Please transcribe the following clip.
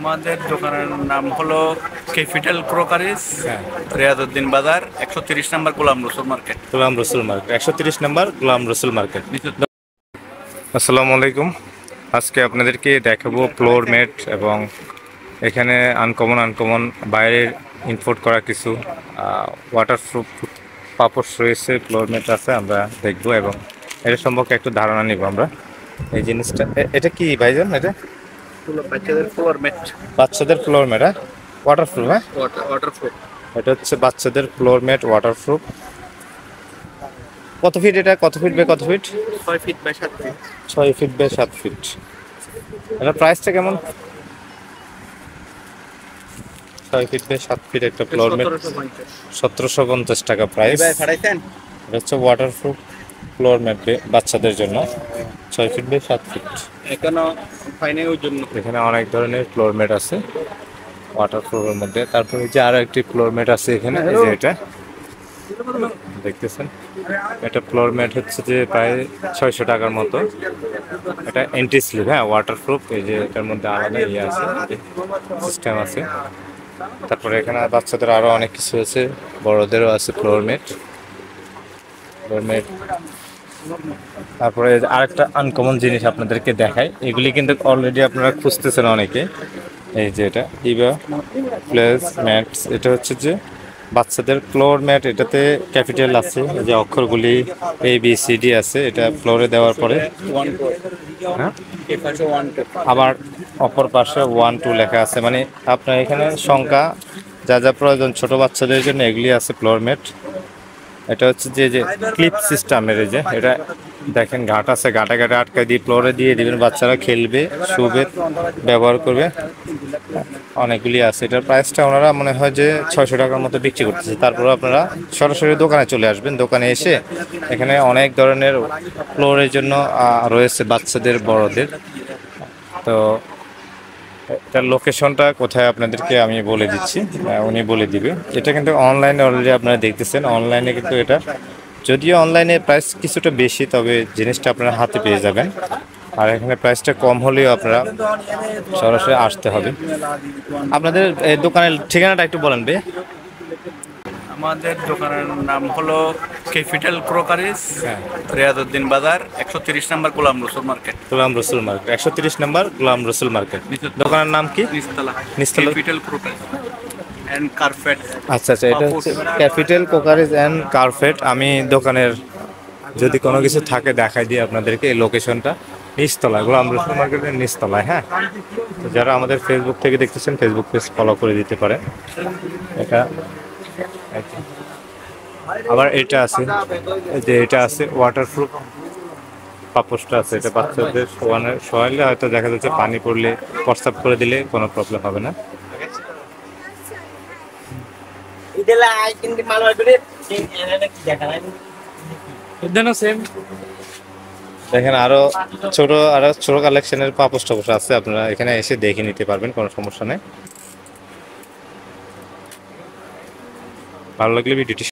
আমাদের দোকানের নাম হলো ক্যাপিটাল ক্রোকারিজ, হ্যাঁ, রিয়াজউদ্দিন বাজার, 130 নম্বর গোলাম রসুল মার্কেট। গোলাম রসুল মার্কেট, 130 নম্বর গোলাম রসুল মার্কেট। আসসালামু আলাইকুম। আজকে আপনাদেরকে দেখাবো ফ্লোর ম্যাট এবং এখানে আনকমন আনকমন বাইরের ইম্পোর্ট করা কিছু ওয়াটারপ্রুফ পাপোশ রয়েছে, ফ্লোর ম্যাট আছে, আমরা দেখবো এবং এটা সম্পর্কে একটু ধারণা নিব আমরা। এই জিনিসটা এটা কি ভাইজান? এটা বাচ্চাদের ফ্লোর ম্যাট, বাচ্চাদের ফ্লোর ম্যাট, হ্যাঁ, ওয়াটারপ্রুফ। হ্যাঁ, ওয়াটারপ্রুফ। এটা হচ্ছে বাচ্চাদের ফ্লোর ম্যাট ওয়াটারপ্রুফ। কত ফিট এটা? কত ফিট বাই কত feet? 6 feet by 7 feet. 6 feet by 7 feet. এটা প্রাইসটা কেমন? 6 ফিট বাই 7 ফিট একটা ফ্লোর ম্যাট 1750 টাকা প্রাইস। এটা হচ্ছে ওয়াটারপ্রুফ ফ্লোর ম্যাট বাচ্চাদের জন্য, 6 ফিট বাই 7 ফিট। এখানে অনেক ধরনের ফ্লোর ম্যাট আছে ওয়াটারপ্রুফের মধ্যে। তারপরে যে আরো একটি ফ্লোর ম্যাট আছে এখানে, এই যে এটা দেখতেছেন, এটা ফ্লোর ম্যাট হচ্ছে যে প্রায় 600 টাকার মতো। এটা এন্টি স্লিপ, হ্যাঁ, ওয়াটারপ্রুফ। এই যে এটার মধ্যে আলাদা ইয়ে আছে, সিস্টেম আছে। তারপরে এখানে বাচ্চাদের আরো অনেক কিছু আছে, বড়দেরও আছে ফ্লোর ম্যাট। তারপরে আরেকটা আনকমন জিনিস আপনাদেরকে দেখাই, এগুলি কিন্তু অলরেডি আপনারা খুঁজতেছেন অনেকে। এই যে এটা ইভা প্লেস ম্যাটস, এটা হচ্ছে যে বাচ্চাদের ফ্লোর ম্যাট। এটাতে ক্যাপিটাল আছে, এই যে অক্ষরগুলি ABCD আছে, এটা ফ্লোরে দেওয়ার পরে, হ্যাঁ, আবার অপর পাশে 1 2 লেখা আছে, মানে আপনার এখানে সংখ্যা যা যা প্রয়োজন ছোট বাচ্চাদের জন্য এগুলি আছে ফ্লোর ম্যাট। এটা হচ্ছে যে ক্লিপ সিস্টেমের, এই যে এটা দেখেন ঘাট আছে, ঘাটে ঘাটে আটকা দিয়ে ফ্লোরে দিয়ে দিবেন, বাচ্চারা খেলবে, শুবে, ব্যবহার করবে। অনেকগুলি আছে। এটার প্রাইসটা ওনারা মনে হয় যে 600 টাকার মতো বিক্রি করতেছে। তারপরে আপনারা সরাসরি দোকানে চলে আসবেন, দোকানে এসে এখানে অনেক ধরনের ফ্লোরের জন্য রয়েছে বাচ্চাদের, বড়দের। তো এটার লোকেশনটা কোথায় আপনাদেরকে আমি বলে দিচ্ছি, উনি বলে দিবে। এটা কিন্তু অনলাইনে অলরেডি আপনারা দেখতেছেন, অনলাইনে কিন্তু এটা, যদিও অনলাইনে প্রাইস কিছুটা বেশি, তবে জিনিসটা আপনারা হাতে পেয়ে যাবেন। আর এখানে প্রাইসটা কম হলেও আপনারা সরাসরি আসতে হবে। আপনাদের দোকানের ঠিকানাটা একটু বলেন ভাই। আমাদের দোকানের নাম হলো ক্যাপিটাল ক্রোকারিজ, হ্যাঁ, রিয়াজউদ্দিন বাজার, 130 নম্বর গোলাম রসুল মার্কেট। গোলাম রসুল মার্কেট, 130 নম্বর গোলাম রসুল মার্কেট। দোকানের নাম কি? নিচতলা। নিচতলা। Capital crockeries and carpet. আচ্ছা আচ্ছা, এটা হচ্ছে ক্যাপিটাল কোকারিজ অ্যান্ড কার্পেট। আমি দোকানের যদি কোনো কিছু থাকে দেখাই দিই আপনাদেরকে। এই লোকেশনটা নিচতলায়, গোলাম রসুল মার্কেটের নিচতলায়। হ্যাঁ, তো যারা আমাদের ফেসবুক থেকে দেখতেছেন, ফেসবুক পেজ ফলো করে দিতে পারেন। এটা আবার এটা আছে, এই যে এটা আছে ওয়াটারপ্রুফ পাপোশটা আছে, এটা বাচ্চাদের শোয়ালে হয়তো দেখা যাচ্ছে পানি পড়লে প্রস্রাব করে দিলে কোনো প্রবলেম হবে না। দেখেন আরো ছোট কালেকশনের পাপোশ টাপোশ আছে, আপনারা এখানে এসে দেখে নিতে পারবেন, কোনো সমস্যা নেই। ভালো লাগলে ভিডিওটি